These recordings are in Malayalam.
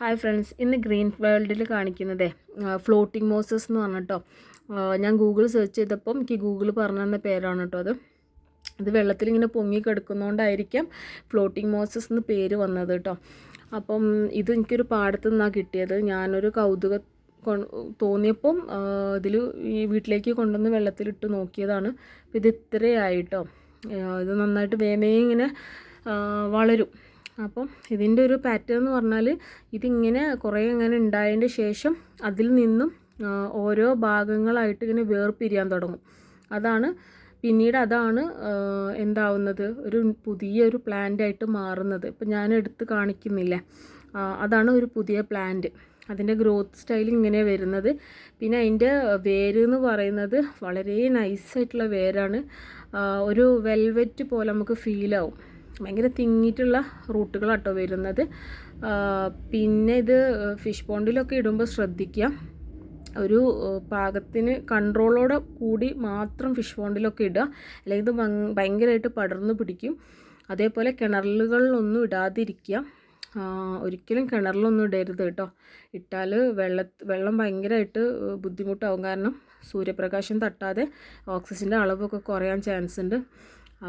ഹായ് ഫ്രണ്ട്സ്, ഇന്ന് ഗ്രീൻ വേൾഡിൽ കാണിക്കുന്നതേ ഫ്ലോട്ടിംഗ് മോസസ് എന്ന് പറഞ്ഞിട്ടോ. ഞാൻ ഗൂഗിൾ സെർച്ച് ചെയ്തപ്പം എനിക്ക് ഗൂഗിൾ പറഞ്ഞു തന്ന പേരാണ് കേട്ടോ ഇത് വെള്ളത്തിലിങ്ങനെ പൊങ്ങി കിടക്കുന്നതുകൊണ്ടായിരിക്കാം ഫ്ലോട്ടിംഗ് മോസസ് എന്ന് പേര് വന്നത് കേട്ടോ. അപ്പം ഇത് എനിക്കൊരു പാടത്ത് നിന്നാണ് കിട്ടിയത്. ഞാനൊരു കൗതുകം തോന്നിയപ്പം ഇതിൽ ഈ വീട്ടിലേക്ക് കൊണ്ടുവന്ന് വെള്ളത്തിലിട്ട് നോക്കിയതാണ്. ഇത് ഇത്രയായിട്ടോ. ഇത് നന്നായിട്ട് വേമേ ഇങ്ങനെ വളരും. അപ്പം ഇതിൻ്റെ ഒരു പാറ്റേൺ എന്ന് പറഞ്ഞാൽ ഇതിങ്ങനെ കുറേ ഇങ്ങനെ ഉണ്ടായതിൻ്റെ ശേഷം അതിൽ നിന്നും ഓരോ ഭാഗങ്ങളായിട്ട് ഇങ്ങനെ വേർപിരിയാൻ തുടങ്ങും. പിന്നീട് അതാണ് എന്താവുന്നത്, ഒരു പുതിയൊരു പ്ലാന്റായിട്ട് മാറുന്നത്. ഇപ്പം ഞാൻ എടുത്ത് കാണിക്കുന്നില്ല, അതാണ് ഒരു പുതിയ പ്ലാന്റ്. അതിൻ്റെ ഗ്രോത്ത് സ്റ്റൈൽ ഇങ്ങനെ വരുന്നത്. പിന്നെ അതിൻ്റെ വേര് എന്ന് പറയുന്നത് വളരെ നൈസായിട്ടുള്ള വേരാണ്. ഒരു വെൽവെറ്റ് പോലെ നമുക്ക് ഫീലാവും. ഭയങ്കര തിങ്ങിയിട്ടുള്ള റൂട്ടുകളാട്ടോ വരുന്നത്. പിന്നെ ഇത് ഫിഷ് പോണ്ടിലൊക്കെ ഇടുമ്പോൾ ശ്രദ്ധിക്കുക, ഒരു പാകത്തിന് കൺട്രോളോടെ കൂടി മാത്രം ഫിഷ് പോണ്ടിലൊക്കെ ഇടുക, അല്ലെങ്കിൽ ഇത് ഭയങ്കരമായിട്ട് പടർന്നു പിടിക്കും. അതേപോലെ കിണറുകളിലൊന്നും ഇടാതിരിക്കുക. ഒരിക്കലും കിണറിലൊന്നും ഇടരുത് കേട്ടോ. ഇട്ടാൽ വെള്ളം ഭയങ്കരമായിട്ട് ബുദ്ധിമുട്ടാവും. കാരണം സൂര്യപ്രകാശം തട്ടാതെ ഓക്സിജൻ്റെ അളവൊക്കെ കുറയാൻ ചാൻസ് ഉണ്ട്.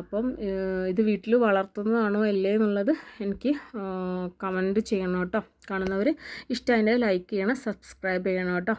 അപ്പം ഇത് വീട്ടിൽ വളർത്തുന്നതാണോ അല്ലേ എന്നുള്ളത് എനിക്ക് കമൻറ്റ് ചെയ്യണം കേട്ടോ. കാണുന്നവർ ഇഷ്ടമായിട്ട് ലൈക്ക് ചെയ്യണം, സബ്സ്ക്രൈബ് ചെയ്യണം കേട്ടോ.